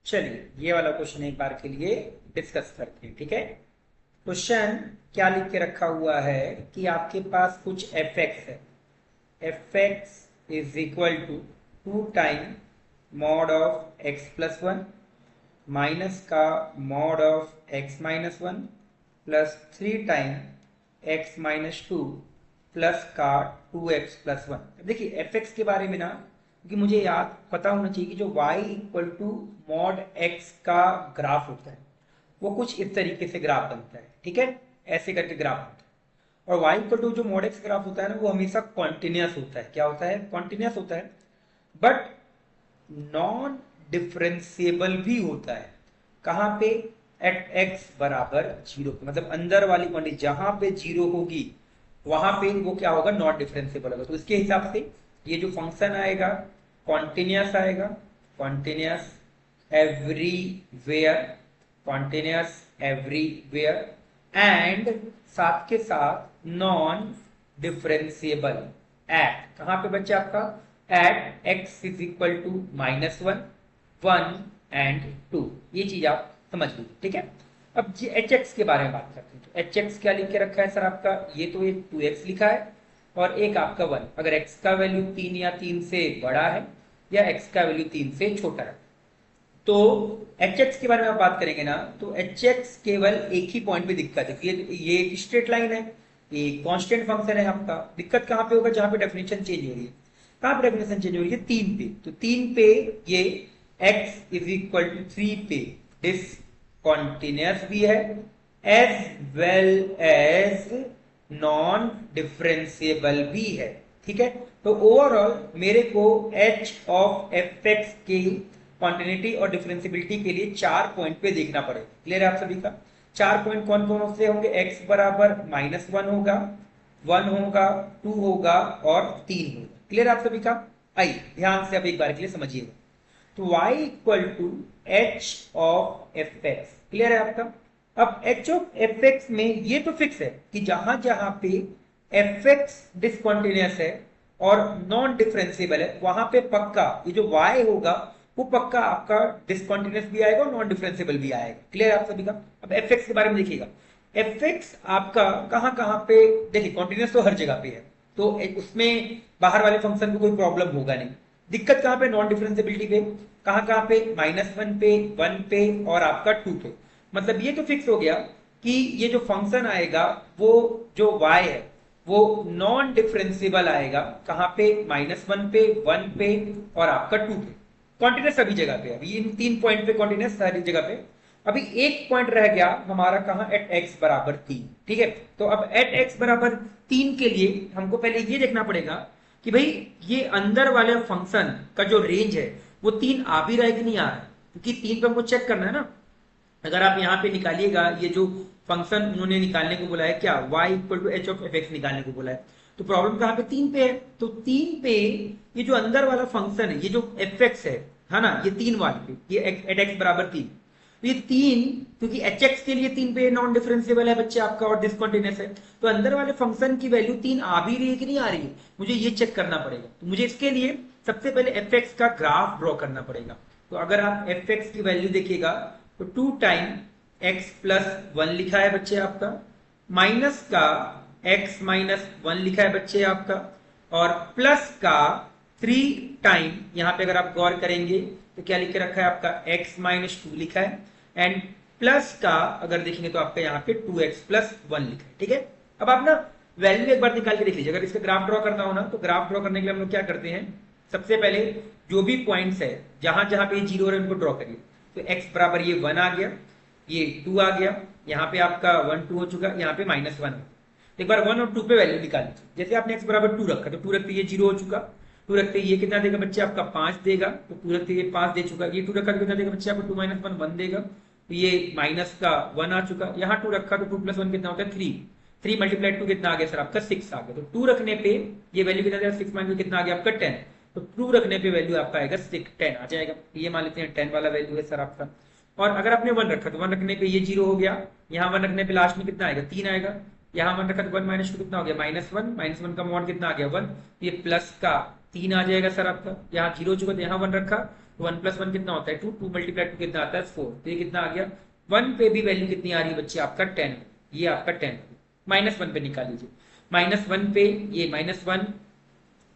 चलिए ये वाला क्वेश्चन एक बार के लिए डिस्कस करते हैं, ठीक है। क्वेश्चन क्या लिख के रखा हुआ है कि आपके पास कुछ एफ एक्स है। F X is equal to 2 time mod of X plus one minus का mod of X minus one plus 3 time X minus two plus का 2x प्लस वन। देखिए एफ एक्स के बारे में ना, क्योंकि मुझे याद पता होना चाहिए कि जो y equal to mod x का ग्राफ होता है वो कुछ इस तरीके से ग्राफ बनता है, ठीक है। ऐसे करके ग्राफ बनता है। और y इक्वल टू जो मॉड x ग्राफ होता है ना, वो हमेशा कॉन्टिन्यूस होता है। क्या होता है? कॉन्टिन्यूस होता है, बट नॉन डिफरेंशिएबल भी होता है। कहाँ पे? एट x बराबर जीरो पे, मतलब अंदर वाली क्वांटिटी जहां पे जीरो होगी वहां पे वो क्या होगा? नॉट डिफरेंशिएबल होगा। तो इसके हिसाब से ये जो फंक्शन आएगा कॉन्टिन्यूस आएगा, continuous everywhere, continuous everywhere and साथ के साथ नॉन डिफरेंशिएबल एट कहां पे बच्चे आपका? At X is equal to minus one, one and two. ये चीज आप समझ लीजिए, ठीक है। अब एच एक्स के बारे में बात करते हैं। तो एच एक्स क्या लिख के रखा है सर आपका? ये तो एक 2x लिखा है और एक आपका 1। अगर x का वैल्यू 3 या 3 से बड़ा है या x का वैल्यू 3 से छोटा है, तो एच एक्स के बारे में आप बात करेंगे ना, तो एच एक्स केवल एक ही पॉइंट पे दिक्कत है। ये एक स्ट्रेट लाइन है, ये कांस्टेंट फंक्शन है आपका। दिक्कत कहां पे होगा? जहां पे डेफिनेशन चेंज हो रही है। कहां पे डेफिनेशन चेंज हो रही है? 3 पे। तो 3 पे ये x इज इक्वल टू 3 पे डिसकंटिन्यूअस भी है as well as non differentiable भी है, ठीक है। तो ओवरऑल मेरे को h ऑफ एफ एक्स की कॉन्टिन्यूटी और डिफरेंशियबिलिटी के लिए 4 पॉइंट पे देखना पड़ेगा। क्लियर है आप सभी का? 4 पॉइंट कौन कौन से होंगे? x बराबर माइनस वन होगा, 1 होगा, 2 होगा और 3 होगा। क्लियर है आप सभी का? आइए ध्यान से अब एक बार के लिए समझिएगा। तो y equal to H of F X. Clear है आपका? अब एच ऑफ एफ एक्स में ये तो फिक्स है कि जहां जहां पे एफ एक्स डिसकॉन्टिन्यूअस है और नॉन डिफरेंशिएबल है, वहां पे पक्का ये जो y होगा वो पक्का आपका डिसकॉन्टिन्यूअस भी आएगा और नॉन डिफरेंशिएबल भी आएगा। क्लियर है आप सभी का? अब एफ एक्स के बारे में देखिएगा। एफ एक्स आपका कहां कहां पे? देखिए कॉन्टिन्यूअस तो हर जगह पे है, तो उसमें बाहर वाले फंक्शन को कोई प्रॉब्लम होगा नहीं। दिक्कत कहां पे? नॉन डिफरेंशियबिलिटी पे। कहां कहां पे? माइनस वन पे, वन पे और आपका टू पे। मतलब ये तो फिक्स हो गया कि ये जो फंक्शन आएगा वो जो y है वो नॉन डिफरेंशिएबल आएगा। कहां पे? माइनस वन पे, वन पे और आपका टू पे। कॉन्टिन्यूस सभी जगह पे। अभी इन 3 पॉइंट पे कॉन्टिन्यूस सारी जगह पे। अभी एक पॉइंट रह गया हमारा, कहां? एट एक्स बराबर 3, ठीक है। तो अब एट एक्स बराबर 3 के लिए हमको पहले ये देखना पड़ेगा कि भाई ये अंदर वाले फंक्शन का जो रेंज है वो 3 आ भी रहा है कि नहीं आ रहा है, क्योंकि 3 पे हमको चेक करना है ना। अगर आप यहाँ पे निकालिएगा, ये जो फंक्शन उन्होंने निकालने को बोला है क्या? y equal to H of F X निकालने को बोला है। तो प्रॉब्लम कहाँ पे? 3 पे है। तो 3 पे ये जो अंदर वाला फंक्शन है, ये जो एफ एक्स है ना, ये 3 वाले पे, ये एट एक्स बराबर 3। तो ये 3, क्योंकि एच एक्स के लिए 3 पे नॉन डिफरेंशिएबल है बच्चे आपका और डिसकंटिन्यूअस है, तो अंदर वाले फंक्शन की वैल्यू 3 आ भी रही है कि नहीं आ रही है, मुझे ये चेक करना पड़ेगा। तो मुझे इसके लिए सबसे पहले एफ एक्स का ग्राफ ड्रॉ करना पड़ेगा। तो अगर आप एफ एक्स की वैल्यू देखिएगा तो 2 टाइम x प्लस वन लिखा है बच्चे आपका, माइनस का x माइनस वन लिखा है बच्चे आपका, और प्लस का 3 टाइम, यहां पे अगर आप गौर करेंगे तो क्या लिख के रखा है आपका? x माइनस टू लिखा है, एंड प्लस का अगर देखेंगे तो आपका यहाँ पे 2x प्लस वन लिखा है, ठीक है। अब आप ना वैल्यू एक बार निकाल के देख लीजिए। अगर इसका ग्राफ ड्रॉ करना हो ना, तो ग्राफ ड्रॉ करने के लिए हम लोग क्या करते हैं? सबसे पहले जो भी पॉइंट्स है जहां जहां पे जीरो है उनको ड्रॉ करिए। तो x बराबर ये 1 आ गया, ये 2 आ गया, यहाँ पे आपका 1 2 हो चुका, यहाँ पे माइनस वन। एक बार 1 और 2 पे वैल्यू निकाल लीजिए। जैसे आपने x बराबर 2 रखा तो 2 रखते ये 0 हो चुका, 2 रखते ये कितना देगा बच्चे आपका? 5 देगा। तो 2 रखते ये 5 दे चुका, ये 2 रखा तो कितना देगा बच्चे आपको? 2 माइनस वन, 1 देगा। तो ये माइनस का 1 आ चुका, यहाँ 2 रखा तो 2 प्लस 1 कितना होता है? 3। 3 मल्टीप्लाई 2 कितना आ गया सर आपका? 6 आ गया। तो 2 रखने पे ये वैल्यू कितना देगा? 6 माइनस कितना आ गया आपका? 10। तो 2 रखने पे वैल्यू आपका आएगा 6, 10 आ जाएगा। ये मान लेते हैं 10 वाला वैल्यू है सर आपका। और अगर आपने 1 रखा तो 1 रखने पे ये 0 हो गया, यहाँ 1 रखने पे लास्ट में कितना आएगा? 3 आएगा। यहाँ 1 रखा तो 1 माइनस 2 कितना हो गया? Minus one. माइनस वन का मॉड कितना आ गया? 1। ये प्लस का 3 आ जाएगा सर आपका। यहाँ 0 हो चुका तो यहाँ 1 रखा तो 1 + 1 कितना होता है 2, 2 × 2 कितना आता है 4, तो ये कितना आ गया 1 पे भी वैल्यू कितनी आ रही है बच्चे आपका 10, ये आपका 10, -1 पे निकाल लीजिए, -1 पे ये -1,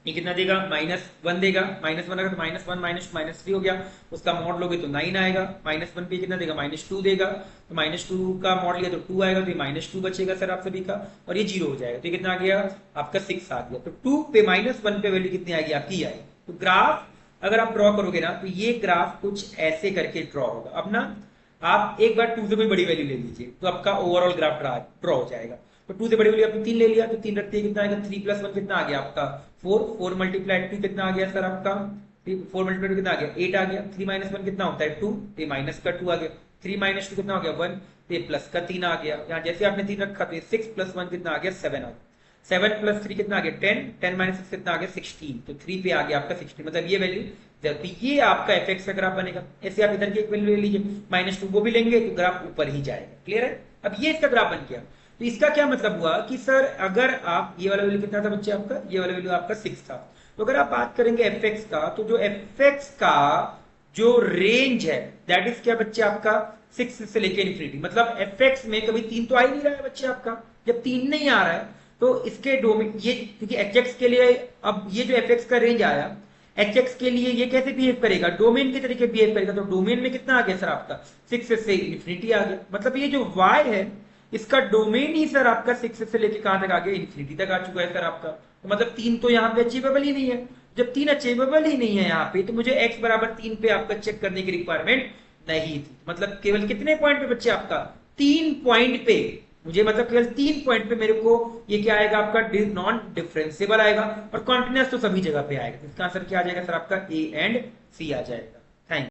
ये कितना देगा -1 देगा, -1 अगर तो -1 -2 -3 हो गया, उसका मॉड लोगे तो 9 आएगा, -1 पे कितना देगा -2 देगा, तो -2 का मॉड लिया तो 2 आएगा, तो ये -2 बचेगा सर आप सभी का, और ये 0 हो जाएगा, तो ये कितना आ गया आपका 6 आ गया। तो 2 पे -1 पे वैल्यू कितनी आएगी आपकी आएगी। तो ग्राफ अगर आप ड्रॉ करोगे ना तो ये ग्राफ कुछ ऐसे करके ड्रॉ होगा। अब ना आप एक बार 2 से कोई बड़ी वैल्यू ले लीजिए तो आपका ओवरऑल ग्राफ ड्रॉ हो जाएगा। तो 2 से बड़ी वैल्यू आपने 3 ले लिया, तो 3 रखते कितना आएगा 3 + 1 कितना आ गया आपका 4, 4 × 2 कितना आ गया सर आपका 4 × 2 कितना आ गया 8 आ गया, 3 - 1 कितना होता है 2, तो ये माइनस का 2 आ गया, 3 - 2 कितना हो गया 1, तो ये प्लस का 3 आ गया, यहाँ जैसे आपने 3 रखा तो 6 + 1 कितना आ गया 7 आ गया, 7 + 3 कितना आ गया 10, 10 - 6 कितना आ गया 16, तो 3 पे आ गया आपका 16, मतलब ये वैल्यू, तो ये आपका fx का ग्राफ बनेगा। ऐसे आप इधर की एक वैल्यू ले लीजिए -2 वो भी लेंगे तो ग्राफ ऊपर ही जाएगा। क्लियर है? अब ये इसका ग्राफ बन गया। तो इसका क्या मतलब हुआ कि सर अगर आप ये वाला वैल्यू कितना था बच्चे आपका, ये वाला वैल्यू आपका 6 था, तो अगर आप बात करेंगे fx का, तो जो fx का जो रेंज है दैट इज क्या बच्चे आपका 6 से लेके इन्फिनिटी, मतलब fx में कभी 3 तो आ ही नहीं रहा है बच्चे आपका। जब 3 नहीं आ रहा है तो इसके डोमेन ये, क्योंकि hx के लिए अब ये जो fx का रेंज आया hx के लिए ये कैसे बिहेव करेगा, डोमेन के तरीके बिहेव करेगा, तो डोमेन में कितना आ गया सर आपका 6 से इन्फिनिटी आ गया, मतलब ये जो y है इसका डोमेन ही सर आपका 6 से लेके कहां तक आ गया इन्फिनिटी तक आ चुका है सर आपका। तो मतलब 3 तो यहाँ पे अचीवेबल ही नहीं है। जब 3 अचीवेबल ही नहीं है यहाँ पे तो मुझे x बराबर 3 पे आपका चेक करने की रिक्वायरमेंट नहीं थी। मतलब केवल कितने पॉइंट पे बच्चे आपका 3 पॉइंट पे, मुझे मतलब केवल 3 पॉइंट पे मेरे को ये क्या आएगा आपका नॉन डिफरेंशिएबल आएगा, और कॉन्टिन्यूअस तो सभी जगह पे आएगा। इसका आंसर क्या आ जाएगा सर आपका A एंड C आ जाएगा। Thank you.